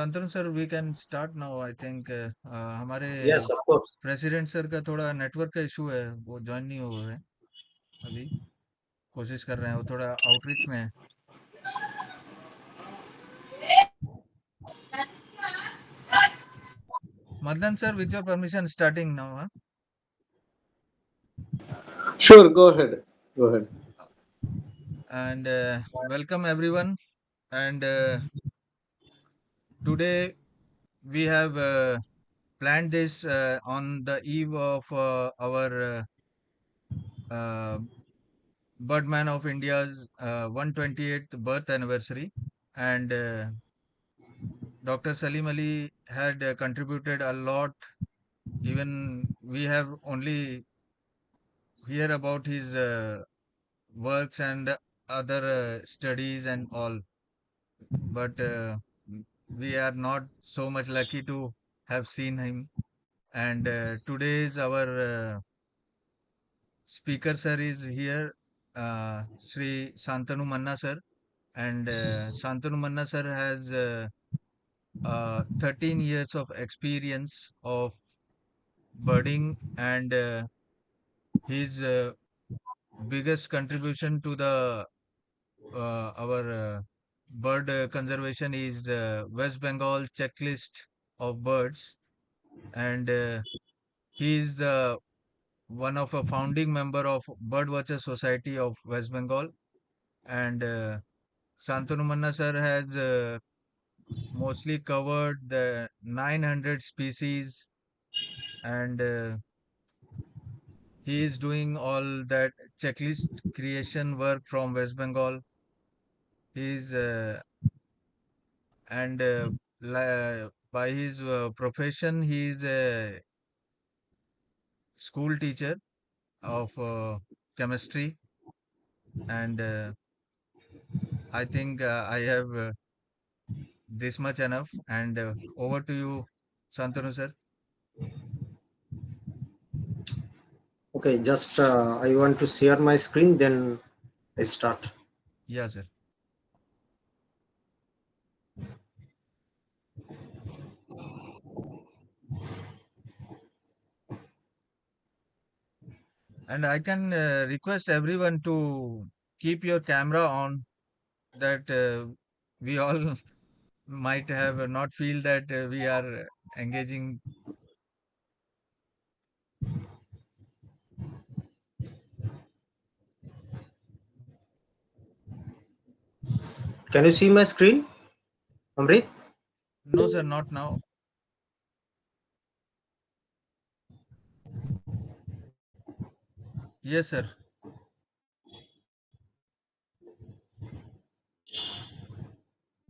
Shantanu sir, we can start now. I think हमारे Yes, of course. President sir का थोड़ा network का issue है, वो ज्वाइन नहीं हुए हैं अभी। कोशिश कर रहे हैं, वो थोड़ा आउटरीच में है। Madan sir, with your permission, starting now. Sure, go ahead. Go ahead. And welcome everyone. And today we have planned this on the eve of our uh, Birdman of India's 128th birth anniversary. And Dr. Salim Ali had contributed a lot. Even we have only hear about his works and other studies and all, but we are not so much lucky to have seen him. And today's our speaker sir is here, Sri Shantanu Manna sir. And Shantanu Manna sir has 13 years of experience of birding, and his biggest contribution to the our bird conservation is West Bengal checklist of birds. And he is the one of a founding member of Birdwatcher Society of West Bengal. And Shantanu Manna sir has mostly covered the 900 species. And he is doing all that checklist creation work from West Bengal. He is and by his profession, he is a school teacher of chemistry. And I think I have this much enough. And over to you, Santanu sir. Okay, just I want to share my screen, then I start. Yeah, sir. And I can request everyone to keep your camera on, that we all might have not feel that we are engaging. Can you see my screen, Amrit? No, sir, not now. Yes, sir.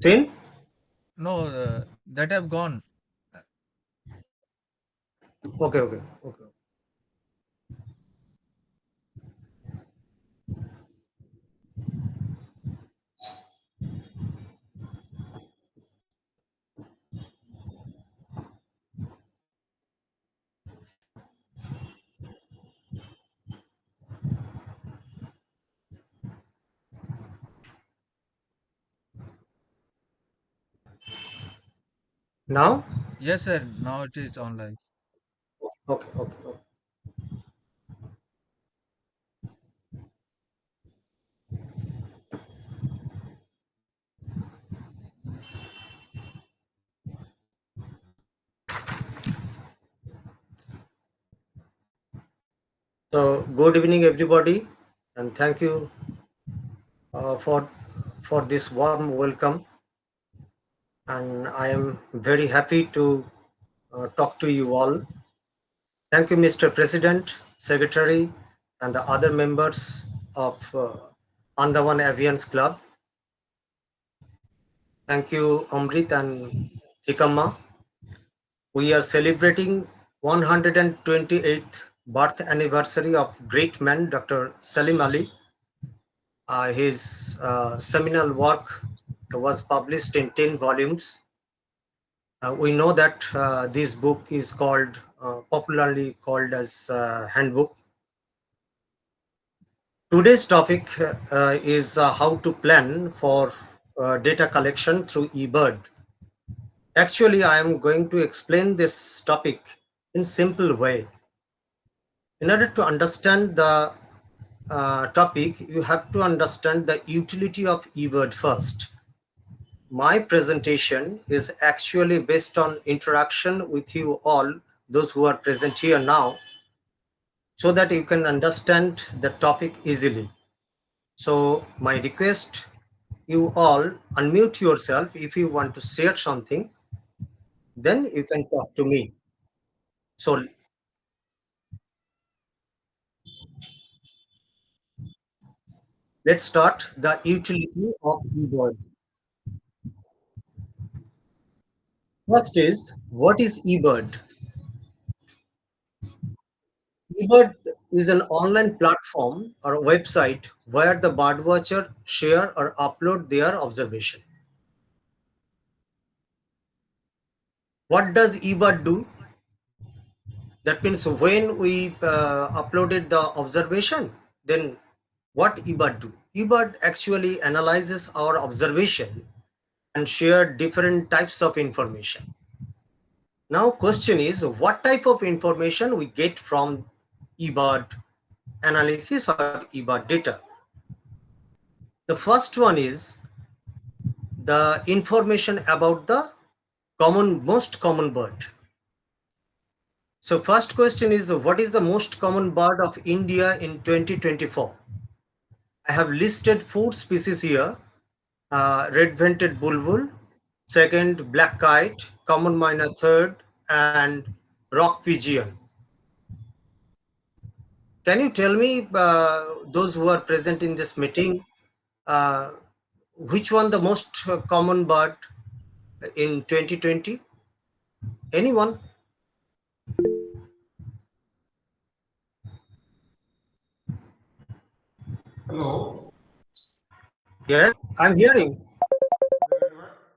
Seen? No, that have gone. Okay, okay, okay. Now? Yes, sir. Now it is online. Okay, okay, okay. So, good evening, everybody, and thank you uh, for for this warm welcome. And I am very happy to talk to you all. Thank you, Mr. President, Secretary, and the other members of Andaman Avians Club. Thank you, Amrit and Hikama. We are celebrating 128th birth anniversary of great man Dr. Salim Ali. His seminal work was published in 10 volumes. We know that this book is called, popularly called as Handbook. Today's topic is how to plan for data collection through eBird. Actually, I am going to explain this topic in simple way. In order to understand the topic, you have to understand the utility of eBird first. My presentation is actually based on interaction with you all, those who are present here now, so that you can understand the topic easily. So my request, you all unmute yourself. If you want to share something, then you can talk to me. So let's start the utility of eBird. First is, what is eBird? eBird is an online platform or a website where the birdwatcher share or upload their observation. What does eBird do? That means when we uploaded the observation, then what eBird do? eBird actually analyzes our observation and share different types of information. Now question is, what type of information we get from eBird analysis or eBird data? The first one is the information about the most common bird. So first question is, what is the most common bird of India in 2024? I have listed four species here: red-vented bulbul, second black kite, common myna third, and rock pigeon. Can you tell me, those who are present in this meeting, uh, which one the most common bird in 2020? Anyone? Hello. Yes, I'm hearing.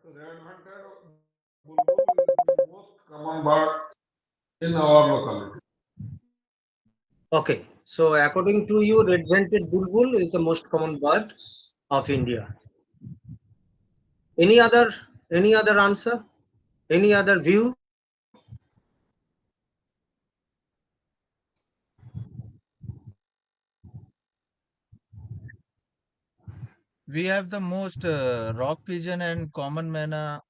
Red-vented bulbul is the most common bird in our locality. Okay, so according to you, red-vented bulbul is the most common bird of India. Any other any other answer? Any other view? We have the most rock pigeon and common manna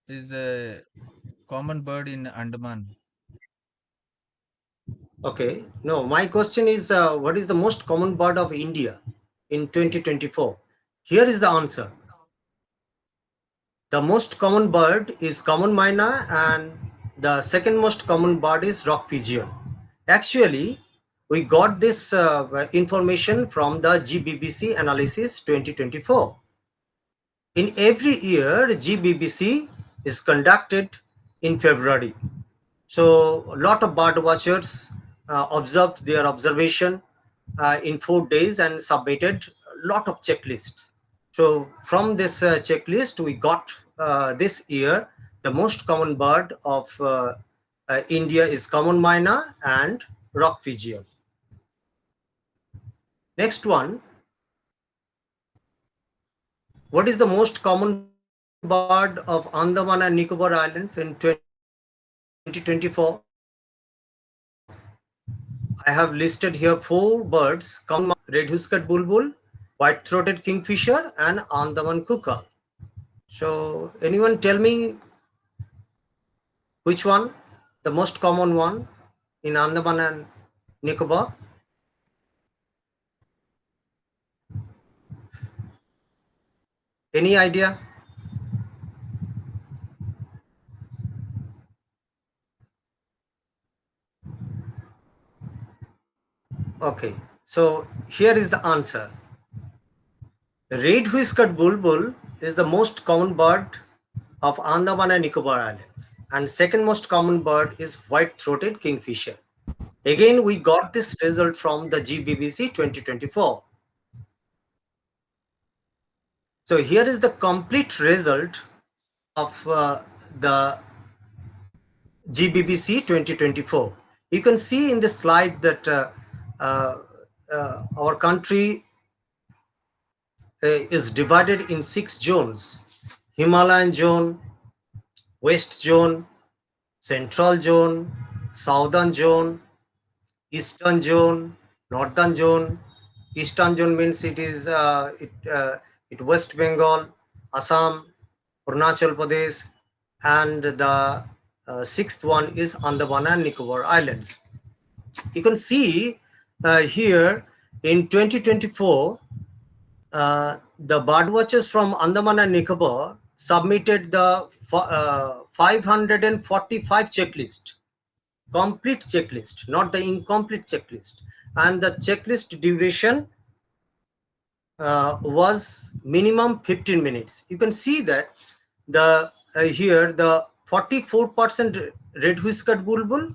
is a common bird in Andaman. Okay. No, my question is, what is the most common bird of India in 2024? Here is the answer. The most common bird is common myna, and the second most common bird is rock pigeon. Actually, we got this information from the GBBC analysis 2024. In every year, GBBC is conducted in February. So a lot of bird watchers observed their observation in 4 days and submitted a lot of checklists. So from this checklist, we got this year the most common bird of India is common myna and rock pigeon. Next one, what is the most common bird of Andaman and Nicobar Islands in 2024? I have listed here four birds: common red-husked bulbul, white-throated kingfisher, and Andaman cuckoo. So, anyone tell me which one, the most common one in Andaman and Nicobar? Any idea? Okay, so here is the answer. Red-whisked bulbul is the most common bird of Andaman and Nicobar Islands, and second most common bird is white-throated kingfisher. Again, we got this result from the GBBC 2024. So here is the complete result of the GBBC 2024. You can see in the slide that uh, our country is divided in 6 zones: Himalayan zone, West Zone, Central Zone, Southern Zone, Eastern Zone, Northern Zone. Eastern Zone means it West Bengal, Assam, Arunachal Pradesh, and the sixth one is Andaman and Nicobar Islands. You can see here in 2024, the birdwatchers from Andaman and Nicobar submitted the 545 checklist, complete checklist, not the incomplete checklist. And the checklist duration was minimum 15 minutes. You can see that here the 44% red whiskered bulbul,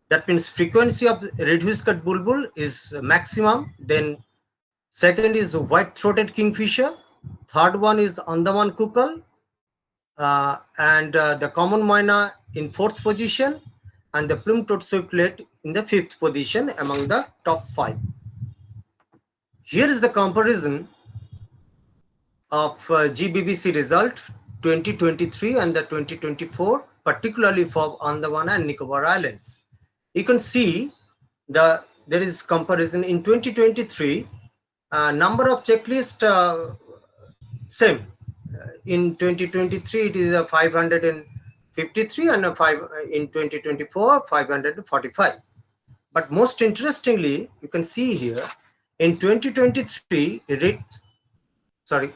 that means frequency of red whiskered bulbul is maximum. Then second is white throated kingfisher, third one is Andaman kukal, and the common myna in fourth position, and the plume toad circlet in the fifth position among the top 5. Here is the comparison of GBBC result 2023 and the 2024, particularly for Andaman and Nicobar Islands. You can see there is comparison in 2023. Number of checklist same. In 2023 it is a 553 and a 5 in 2024 545. But most interestingly, you can see here in 2023 sorry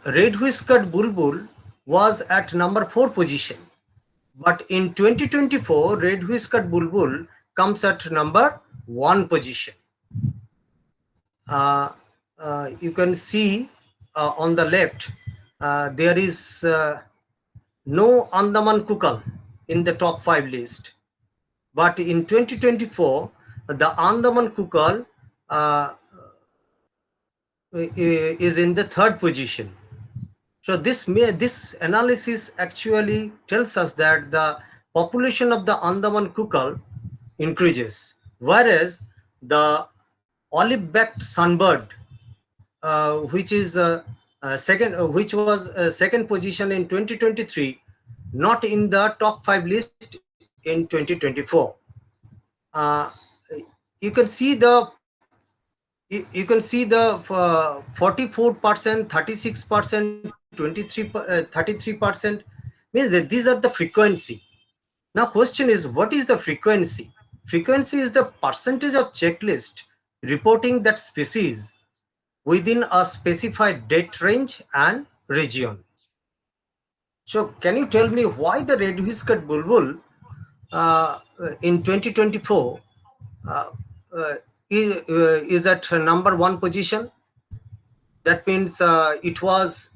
red whiskered bulbul was at number 4 position, but in 2024 red whiskered bulbul comes at number 1 position. uh, you can see on the left there is no Andaman kukal in the top 5 list, but in 2024 the Andaman kukal is in the 3rd position. So this analysis actually tells us that the population of the Andaman kukal increases, whereas the olive-backed sunbird, which was second position in 2023, not in the top 5 list in 2024. Uh, you can see the 44%, 36%, 33%, means that these are the frequency. Now question is, what is the frequency? Frequency is the percentage of checklist reporting that species within a specified date range and region. So can you tell me why the red whiskered bulbul uh, in 2024 uh, uh, is at number 1 position? That means it was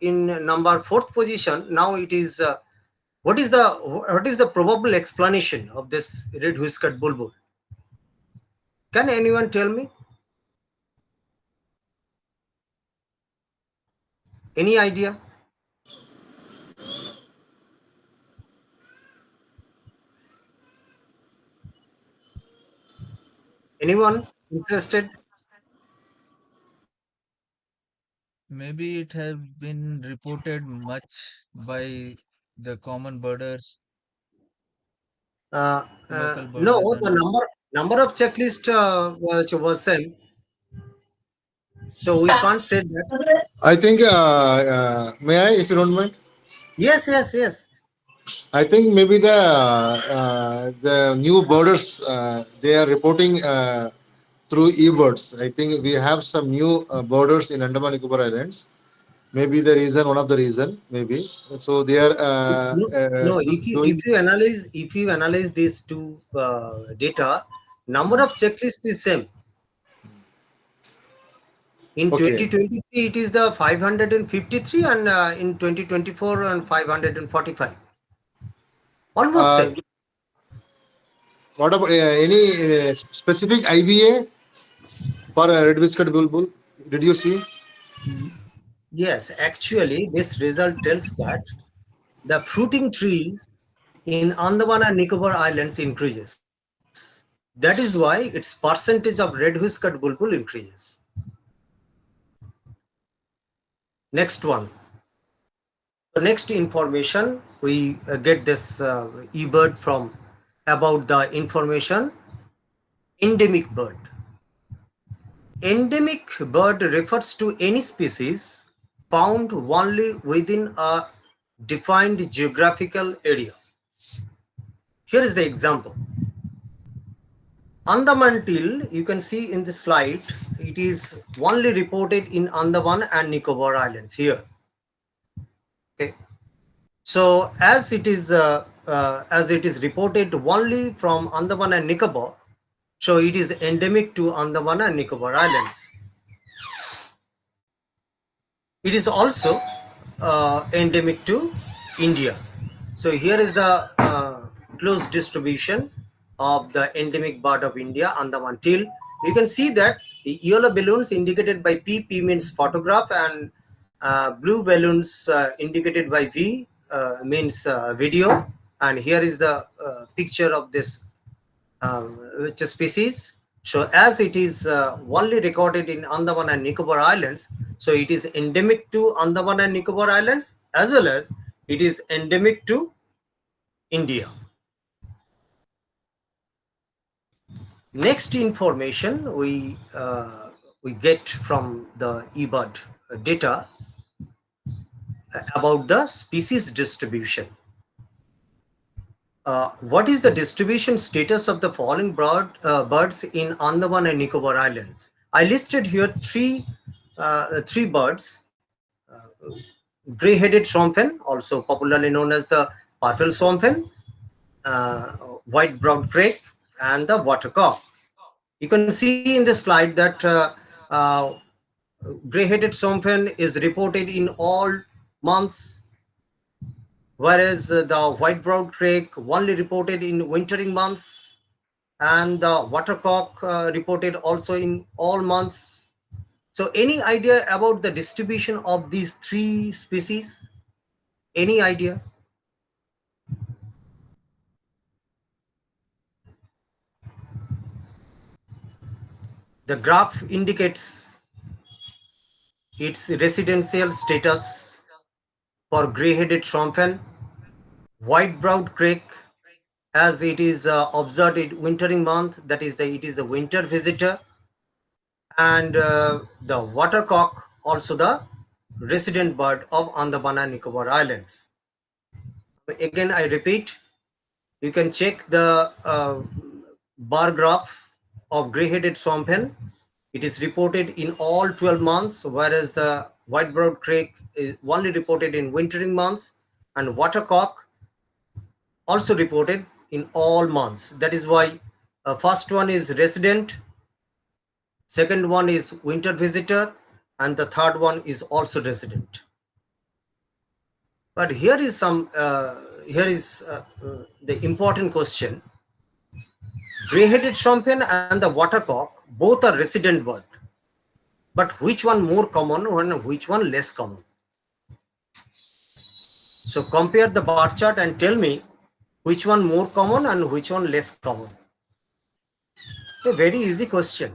in number 4th position. Now it is. What is the probable explanation of this red whiskered bulbul? Can anyone tell me? Any idea? Anyone interested? Maybe it has been reported much by the common birders, local No, birders, the and all. number of checklist was same, so we can't say that. I think, may I, if you don't mind? Yes, yes, yes. I think maybe the new borders they are reporting through eBirds. I think we have some new borders in Andaman Nicobar Islands. Maybe the reason, one of the reason, maybe. So they are No, no. If doing. you analyze these two data, number of checklist is same. In Okay. 2023, it is the 553, and in 2024, and 545. Almost Uh, same. what about any specific IBA for red whiskered bulbul? Did you see? Yes, actually, this result tells that the fruiting trees in Andaman and Nicobar Islands increases. That is why its percentage of red whiskered bulbul increases. Next one. So next information we get this eBird from about the information endemic bird. Endemic bird refers to any species found only within a defined geographical area. Here is the example. Andaman till, you can see in the slide, it is only reported in Andaman and Nicobar Islands here. Okay. So as it is reported only from Andaman and Nicobar, so it is endemic to Andaman and Nicobar Islands. It is also endemic to India. So here is the close distribution of the endemic bird of India, Andaman till. You can see that the yellow balloons indicated by P means photograph, and blue balloons indicated by V means video. And here is the picture of this which species. So as it is only recorded in Andaman and Nicobar Islands, so it is endemic to Andaman and Nicobar Islands, as well as it is endemic to India. Next information we get from the eBird data about the species distribution. What is the distribution status of the following birds in Andaman and Nicobar Islands? I listed here three birds: gray-headed swamphen, also popularly known as the purple swamphen, uh, white-browed crake, and the watercock. You can see in the slide that uh, gray-headed swamphen is reported in all months, whereas the white-browed crake only reported in wintering months, and the watercock reported also in all months. So any idea about the distribution of these three species? Any idea? The graph indicates its residential status for gray-headed swamphen, white-browed crake, as it is observed in wintering month, that is it is the winter visitor, and the watercock, also the resident bird of Andaman and Nicobar Islands. Again, I repeat, you can check the bar graph of gray-headed swamphen. It is reported in all 12 months, whereas the white-browed crake is only reported in wintering months, and watercock also reported in all months. That is why first one is resident, second one is winter visitor, and the third one is also resident. But here is the important question. Gray-headed swamphen and the watercock both are resident bird, but which one more common and which one less common? So compare the bar chart and tell me which one more common and which one less common. A very easy question.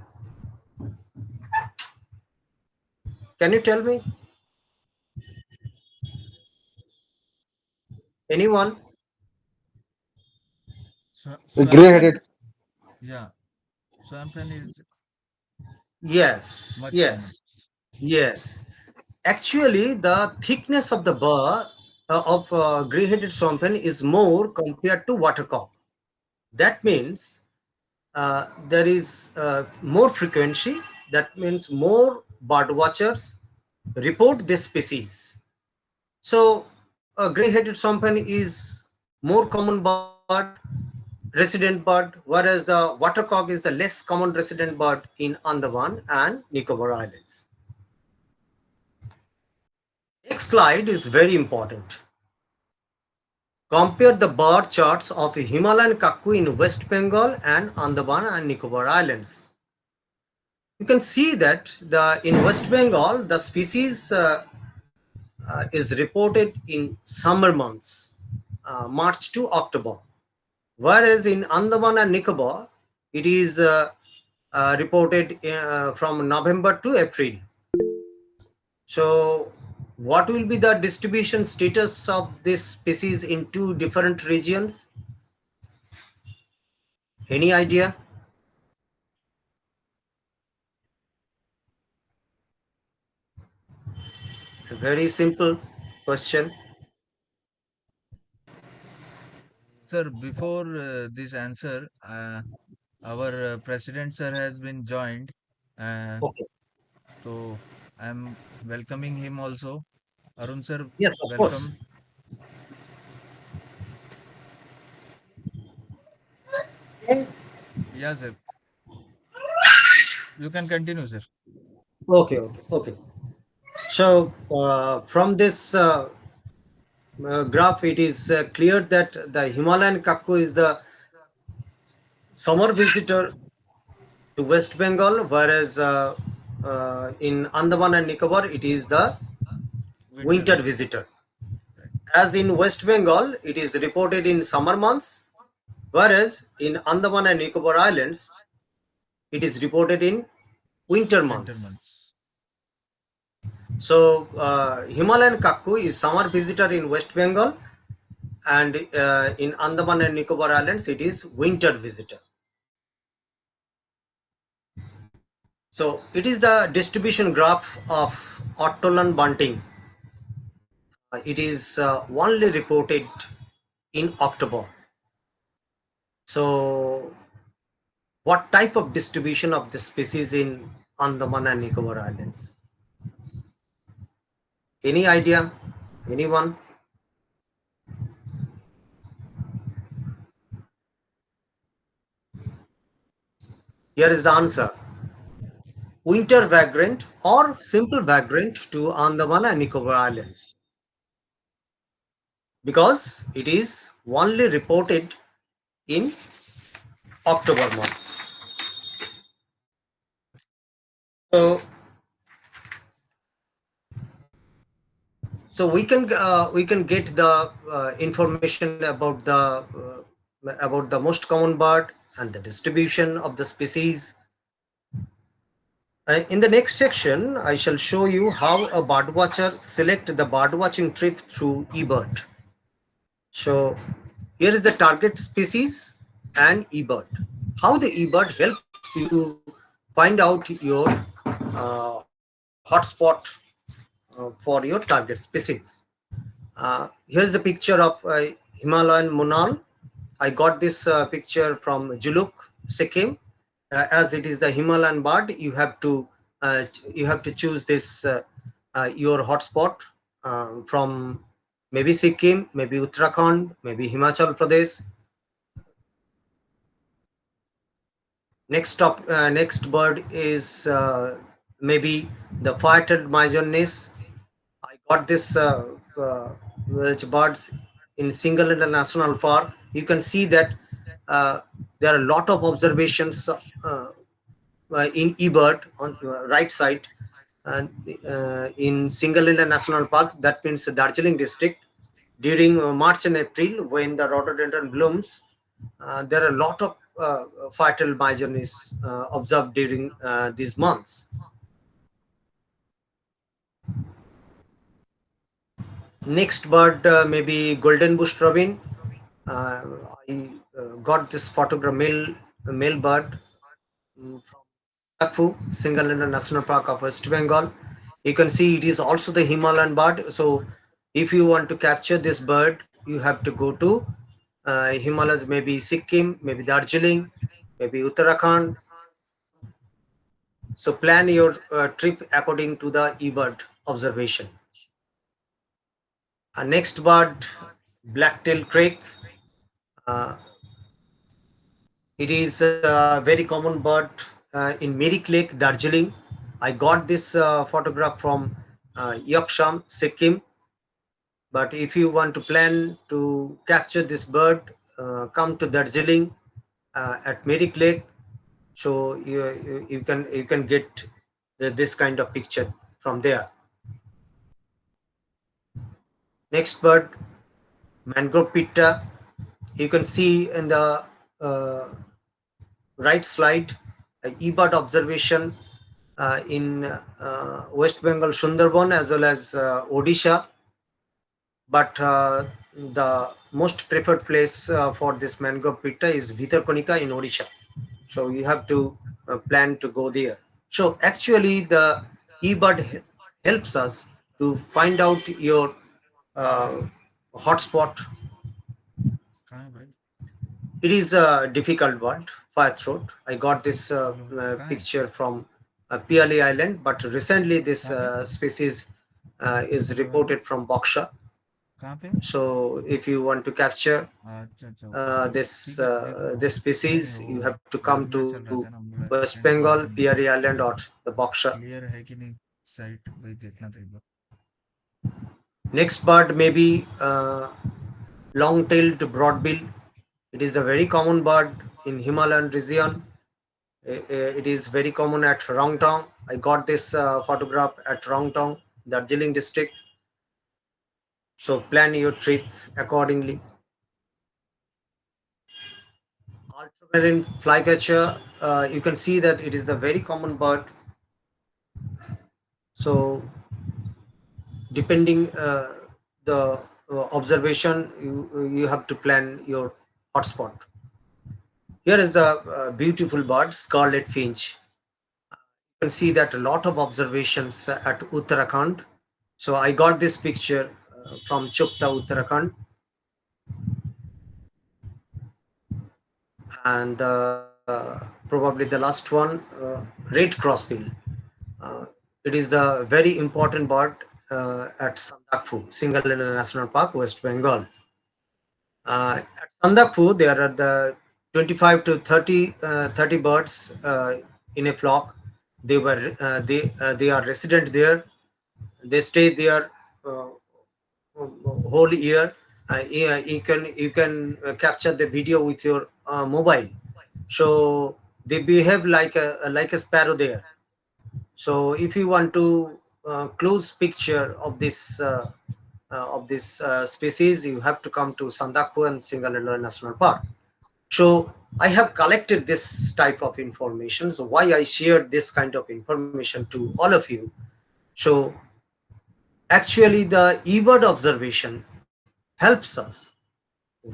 Can you tell me? Anyone? The Swampen, gray-headed. yeah, Swampen is Yes, much common. yes, yes. Actually, the thickness of the burr of gray-headed swamphen is more compared to watercock. That means there is more frequency. That means more bird watchers report this species. So, gray-headed swamphen is more common bird, resident bird, whereas the watercock is the less common resident bird in Andaman and Nicobar Islands. Next slide is very important. Compare the bar charts of Himalayan cuckoo in West Bengal and Andaman and Nicobar Islands. You can see that in West Bengal, the species is reported in summer months, March to October, whereas in Andaman and Nicobar, it is reported from November to April. So What will be the distribution status of this species in two different regions? Any idea? A very simple question. Sir, before this answer, our president sir has been joined. Uh, Okay. so I'm welcoming him also. Arun sir, Yes, of course. welcome. Yeah, sir. You can continue, sir. Okay, okay, okay. So from this graph, it is clear that the Himalayan cuckoo is the summer visitor to West Bengal, whereas in Andaman and Nicobar, it is the Winter winter visitor. visitor. Right. As in West Bengal, it is reported in summer months, whereas in Andaman and Nicobar Islands, it is reported in winter Winter months. months. So, Himalayan cuckoo is summer visitor in West Bengal, and in Andaman and Nicobar Islands, it is winter visitor. So, it is the distribution graph of ortolan bunting. It is only reported in October. So, what type of distribution of the species in Andaman and Nicobar Islands? Any idea? Anyone? Here is the answer. Winter vagrant or simple vagrant to Andaman and Nicobar Islands, because it is only reported in October months. So, we can get the information about the most common bird and the distribution of the species. In the next section, I shall show you how a birdwatcher select the birdwatching trip through eBird. So here is the target species and eBird. How the eBird helps you to find out your hotspot for your target species. Here's the picture of Himalayan monal. I got this picture from Juluk, Sikkim. As it is the Himalayan bird, you have to choose this your hotspot from maybe Sikkim, maybe Uttarakhand, maybe Himachal Pradesh. Next bird is maybe the fire-tailed Myjonis. I got this which birds in Single National Park. You can see that uh, there are a lot of observations in eBird on right side, and in Single National Park. That means Darjeeling district. During March and April, when the rhododendron blooms, there are a lot of fertile myjonis observed during these months. Next bird maybe golden bush robin. Uh, I got this photograph male bird from Takfu, Single National Park of West Bengal. You can see it is also the Himalayan bird. So if you want to capture this bird, you have to go to Himalayas, maybe Sikkim, maybe Darjeeling, maybe Uttarakhand. So plan your trip according to the eBird observation. Next bird, black-tailed crake. Uh, it is a very common bird in Merik Lake, Darjeeling. I got this photograph from Yaksham, Sikkim. But if you want to plan to capture this bird, come to Darjeeling at Merik Lake. So you can get this kind of picture from there. Next bird, mangrove pitta. You can see in the uh, right slide, eBird observation. in West Bengal, Sundarban, as well as Odisha. But the most preferred place for this mangrove pit is Bhitarkonika in Odisha. So you have to plan to go there. So actually, the eBird helps us to find out your uh, hotspot. कहाँ है भाई? It is a difficult word, fire throat. I got this hello, कहाँ है? picture from Piali Island, but recently this कहाँ पे? species is hello hello, reported from Boksha. कहाँ पे? So if you want to capture अच्छा अच्छा, okay okay, ठीक है, देखो. this नहीं नहीं, species, वो you have to come webinar चल रहा to था ना, मैं West अटेंड किया Bengal, था, नहीं Piari Island, or the Boksha. Clear है कि नहीं साइट, वही देखना था एक बार. Next bird may be long-tailed broadbill. It is a very common bird in Himalayan region. It is very common at Rongtong. I got this photograph at Rongtong, Darjeeling district. So plan your trip accordingly. Ultramarine flycatcher, you can see that it is the very common bird. So depending the observation, you have to plan your hotspot. Here is the beautiful bird, scarlet finch. You can see that a lot of observations at Uttarakhand. So I got this picture from Chupta, Uttarakhand, and probably the last one, red crossbill. Uh, it is the very important bird at Sandakphu, Single National Park, West Bengal. At Sandakphu, there are the 25 to 30 birds in a flock. They are resident there. They stay there uh, whole year. Yeah, you can capture the video with your mobile. So they behave like a sparrow there. So if you want to close picture of this species, you have to come to Sandakpur and Singalila National Park. So I have collected this type of information. So why I shared this kind of information to all of you. So actually the eBird observation helps us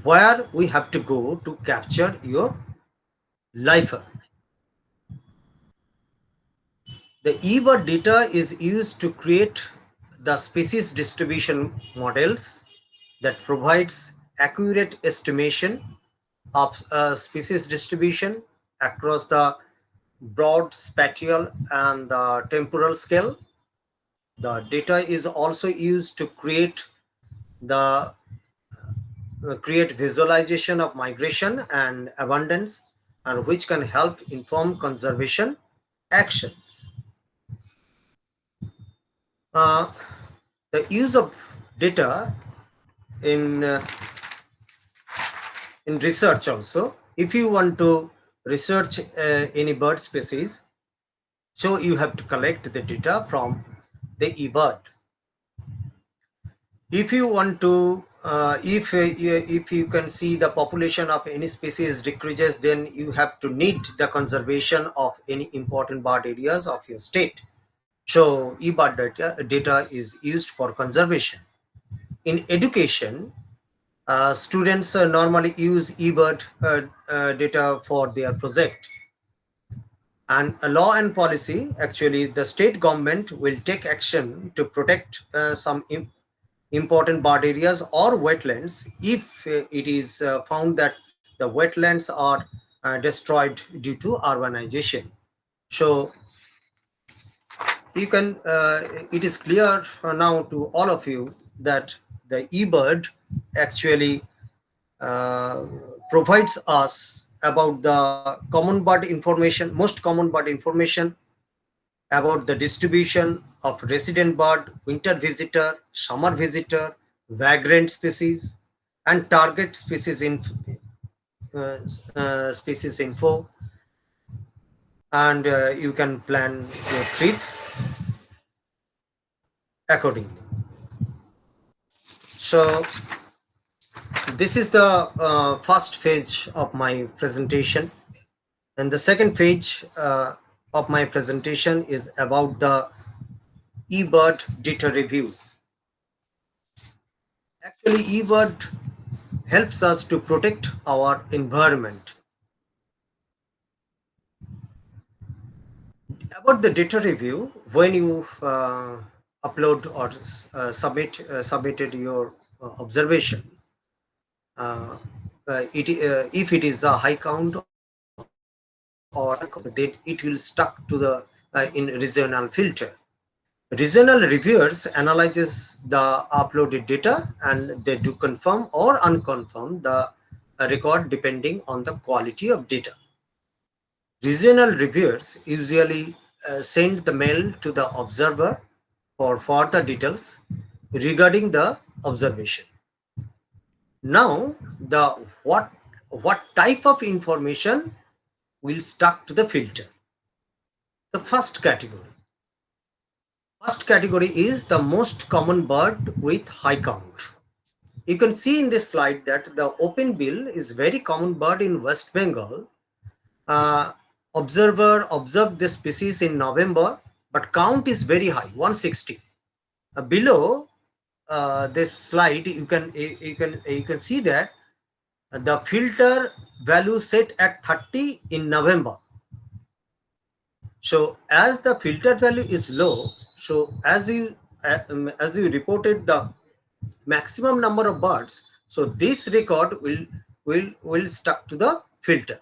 where we have to go to capture your lifer. The eBird data is used to create the species distribution models that provides accurate estimation of species distribution across the broad spatial and the temporal scale. The data is also used to the create visualization of migration and abundance, and which can help inform conservation actions. Uh, the use of data in in research also. If you want to research any bird species, so you have to collect the data from the eBird. If you want to if you can see the population of any species decreases, then you have to need the conservation of any important bird areas of your state. So eBird data is used for conservation. In education, students normally use eBird data for their project. And a law and policy, actually the state government will take action to protect some important bird areas or wetlands if it is found that the wetlands are destroyed due to urbanization. So you can it is clear for now to all of you that the eBird actually uh, provides us about the common bird information, most common bird information about the distribution of resident bird, winter visitor, summer visitor, vagrant species, and target uh, species info, and you can plan your trip accordingly. So this is the first phase of my presentation, and the second phase of my presentation is about the eBird data review. Actually, eBird helps us to protect our environment. About the data review, when you upload or submitted your observation, uh, if it is a high count or then it will stuck to the in regional filter. Regional reviewers analyzes the uploaded data and they do confirm or unconfirm the record depending on the quality of data. Regional reviewers usually send the mail to the observer for further details regarding the observation. Now, the what type of information will stuck to the filter? The first category. First category is the most common bird with high count. You can see in this slide that the open bill is very common bird in West Bengal. Uh, Observer observed this species in November, but count is very high, 160. Below this slide, you can see that the filter value set at 30 in November. So as the filter value is low, so as you reported the maximum number of birds, so this record will stuck to the filter.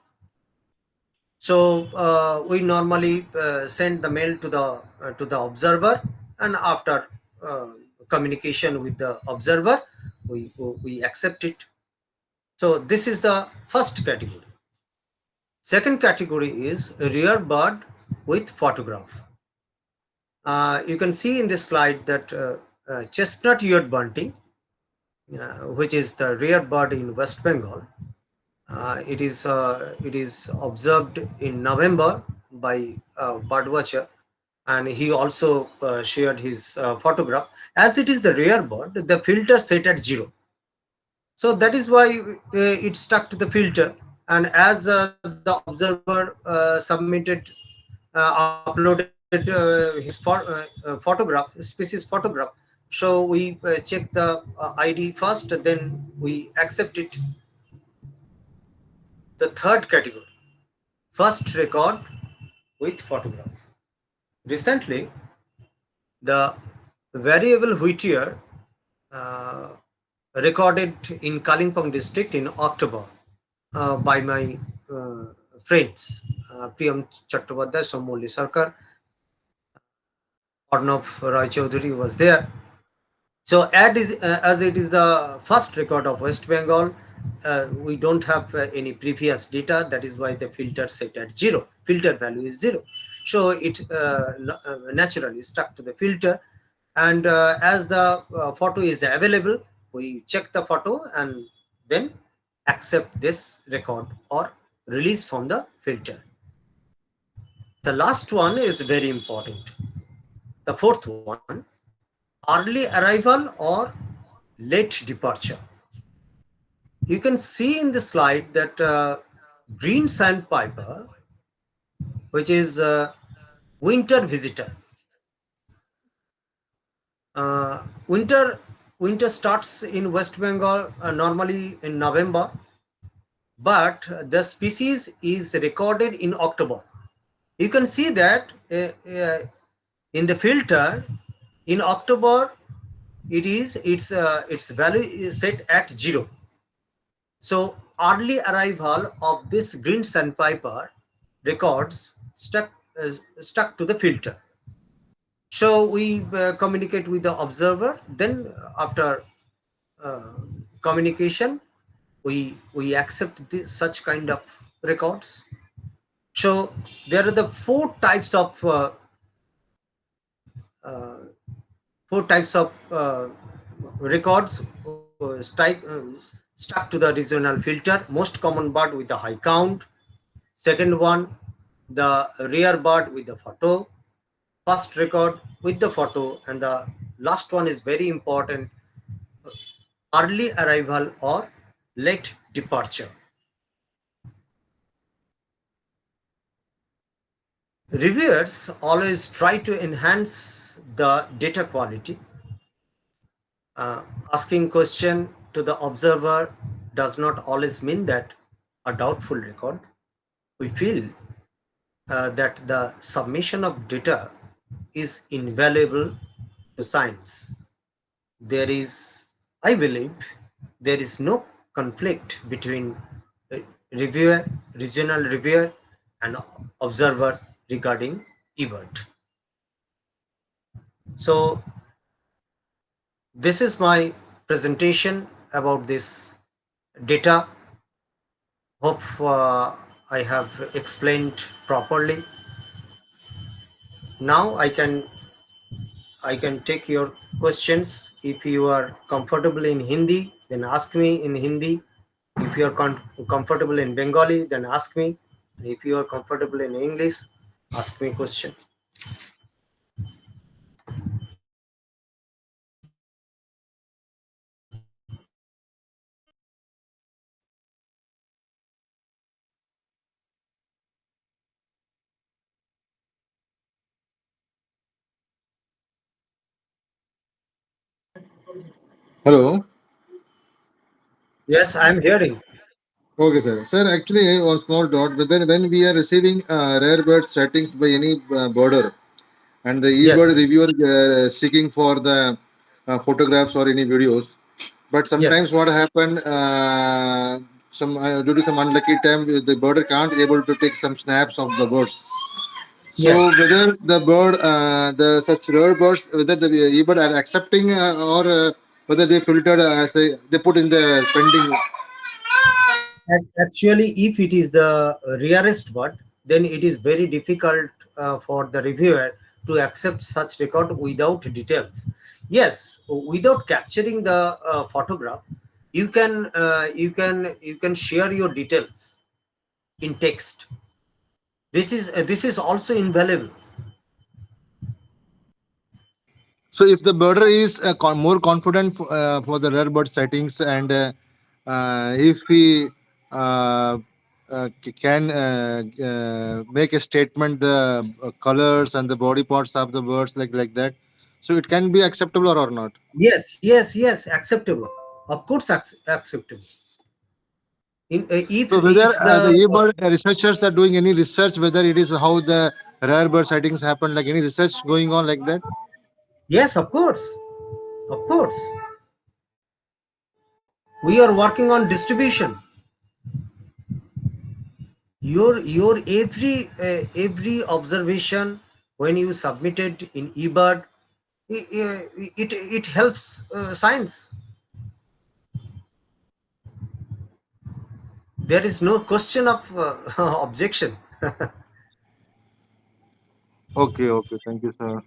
So we normally send the mail to the observer, and after uh, communication with the observer, we accept it. So this is the first category. Second category is rare bird with photograph. You can see in this slide that chestnut-eared bunting, which is the rare bird in West Bengal, it is observed in November by birdwatcher, and he also shared his photograph. As it is the rare bird, the filter set at 0. So that is why it stuck to the filter. And as the observer submitted, uploaded his photograph, species photograph. So we check the ID first, then we accept it. The third category, first record with photograph. Recently, the variable Whittier uh, recorded in Kalimpong district in October by my uh, friends, Priyam Chattopadhyay, Somoli Sarkar, Arnav Roy Chaudhary was there. So as it is the first record of West Bengal, we don't have any previous data. That is why the filter set at 0. Filter value is 0. So it naturally stuck to the filter. And as the photo is available, we check the photo and then accept this record or release from the filter. The last one is very important. The fourth one, early arrival or late departure. You can see in the slide that green sandpiper, which is winter visitor. Uh, winter winter starts in West Bengal normally in November, but the species is recorded in October. You can see that in the filter in October, its value is set at 0. So early arrival of this green sandpiper records stuck to the filter. So we communicate with the observer. Then after uh, communication, we accept such kind of records. So there are the uh, four types of records stuck to the regional filter. Most common bird with the high count. Second one, the rare bird with the photo. First record with the photo, and the last one is very important, early arrival or late departure. Reviewers always try to enhance the data quality. Uh, Asking question to the observer does not always mean that a doubtful record. We feel that the submission of data is invaluable to science. There is, I believe, there is no conflict between uh, reviewer, regional reviewer, and observer regarding eBird. So this is my presentation about this data. Hope I have explained properly. Now I can take your questions. If you are comfortable in Hindi, then ask me in Hindi. If you are comfortable in Bengali, then ask me. If you are comfortable in English, ask me question. Hello. Yes, I am hearing. Okay, sir. Sir, actually, one small dot. But then, when we are receiving rare bird settings by any border, and the eBird Yes, reviewer seeking for the photographs or any videos, but yes, sometimes what happen, some due to some unlucky time, the birder can't able to take some snaps of the birds. So yes. whether the bird, the such rare birds, whether the eBird are accepting or whether they filtered as they put in the pending. Actually, if it is the rarest bird, then it is very difficult for the reviewer to accept such record without details. Yes, without capturing the photograph, you can share your details in text. This is also invaluable. So if the birder is more confident for the rare bird settings, and if he uh, can make a statement the colors and the body parts of the birds like that, so it can be acceptable or not. Yes, yes, yes, acceptable. Of course, acceptable. In So whether if the the eBird researchers are doing any research, whether it is how the rare bird sightings happen, like any research going on like that. yes, of course, we are working on distribution. Your every observation when you submit it in eBird, it helps science. There is no question of objection. Okay, okay, thank you, sir.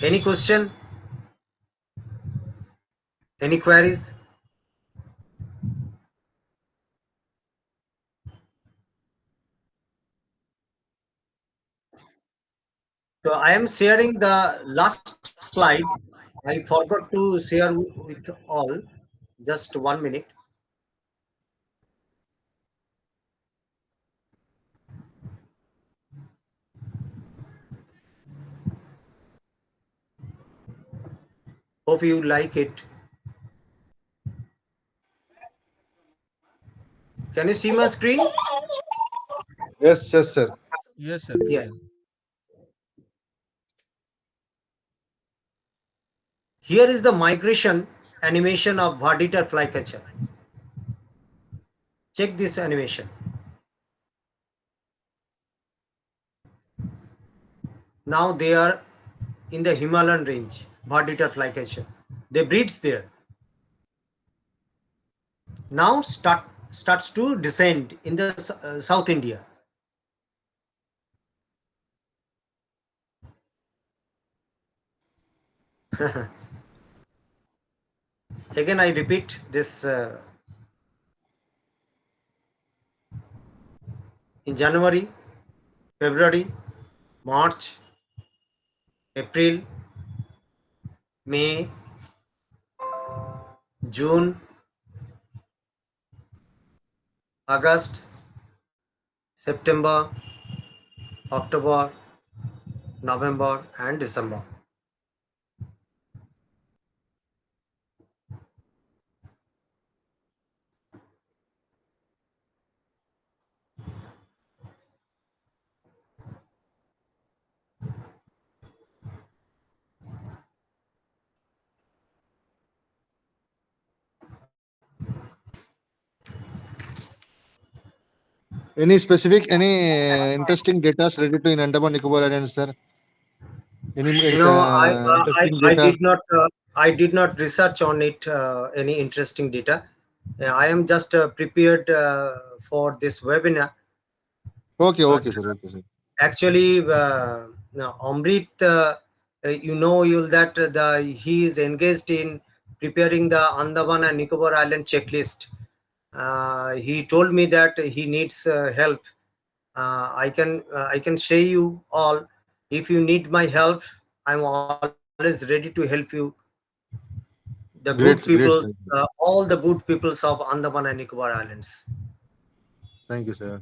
Any question, any queries? So I am sharing the last slide. I forgot to share with all. Just 1 minute. Hope you like it. Can you see my screen? Yes, yes, sir. Yes, sir, we Yes. can. Here is the migration animation of Varditer flycatcher. Check this animation. Now they are in the Himalayan range, Varditer flycatcher. They breeds there. Now starts to descend in the South India. Again, I repeat this in January, February, March, April, May, June, August, September, October, November, and December. Any specific, any interesting data related to in Andaman Nicobar Islands, sir? Any No, interesting I data? did not research on it any interesting data. I am just prepared for this webinar. Okay, But okay, sir. Okay, sir. actually, no, Amrit, you know, you that he is engaged in preparing the Andaman and Nicobar Island checklist. He told me that he needs help. I can share you all. If you need my help, I'm always ready to help you. The good peoples, Great, sir. all the good peoples of Andaman and Nicobar Islands. Thank you, sir.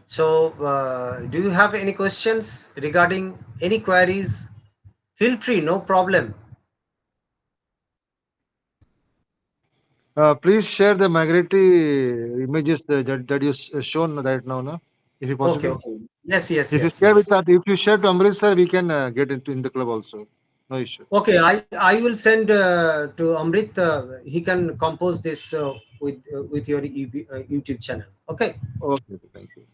So, do you have any questions regarding any queries? Feel free, no problem. Please share the migratory images that you shown right now, no? If you Okay, possible. okay. Yes, yes, If you yes, share yes. with that, if you share to Amrit, sir, we can get into in the club also. No issue. Okay, I will send to Amrit. He can compose this with your YouTube channel. Okay. Okay, okay, thank you.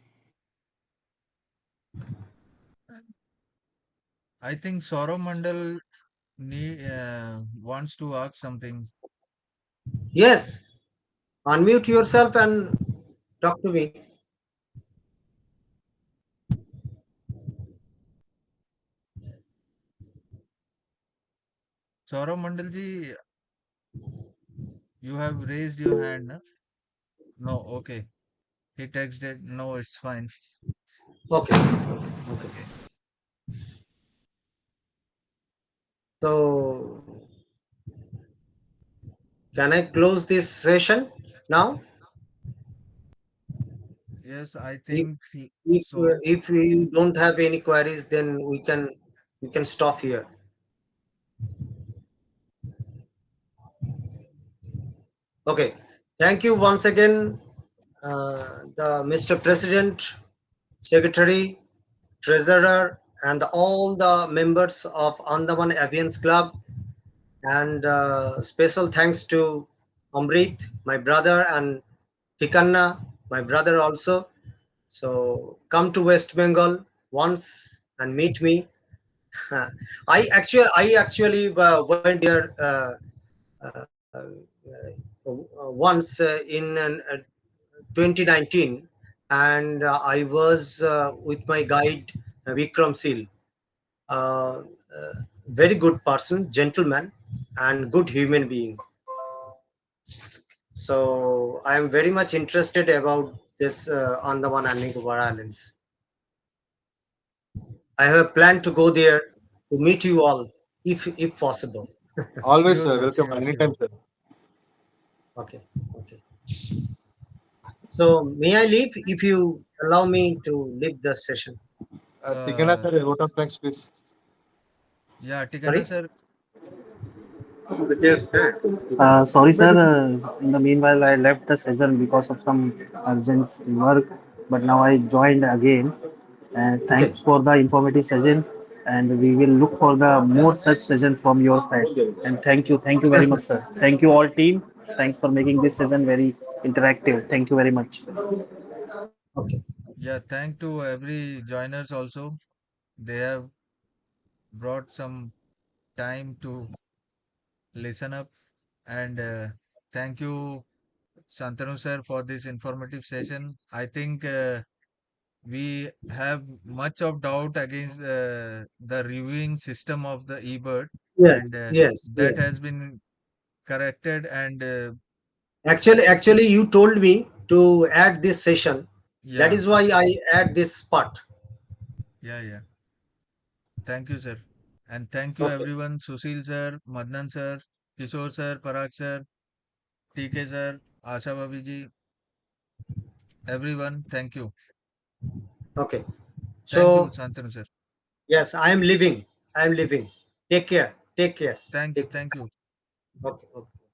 I think Saurav Mandal wants to ask something. Yes. Unmute yourself and talk to me. Saurav Mandalji, you have raised your hand. Na? No, okay. He texted, no, it's fine. Okay. Okay. Okay. So, can I close this session now? Yes, I If think so. if you don't have any queries, then we can stop here. Okay. Thank you once again, the Mr. President, Secretary, Treasurer, and all the members of Andaman Avians Club. And special thanks to Amrit, my brother, and Tikanna, my brother also. So come to West Bengal once and meet me. I actually went there once in 2019, and I was with my guide Vikram Seal. Uh, uh, Very good person, gentleman, and good human being. So I am very much interested about this Andaman and Nicobar Islands. I have planned to go there to meet you all, if possible. Always, Sure, sir. sir, Welcome sure, anytime, sure. sir. Okay, okay. So may I leave if you allow me to leave the session? Tikana, Uh, sir, vote of thanks, please. yeah, Tikana Sorry. sir, Sorry, sir. In the meanwhile, I left the session because of some urgent work, but now I joined again. And Okay, thanks for the informative session. And we will look for the more such session from your side. And thank you very much, sir. Thank you all team. Thanks for making this session very interactive. Thank you very much. okay, yeah, thank to every joiners also. They have brought some time to listen up and thank you, Shantanu sir, for this informative session. I think we have much of doubt against the reviewing system of the eBird, yes, and yes, that yes. has been corrected. And Actually, you told me to add this session. That yeah, is why I add this part. yeah, yeah. Thank you, sir. And thank you, Okay, everyone. Susil sir, Madnan sir, Kishore sir, Parag sir, TK sir, Asha Bhabi ji, everyone. Thank you. Okay. Thank you, So Shantanu sir. yes, I am leaving. I am leaving. Take care. Take care. Thank you. Take care. Thank you. Okay. Okay.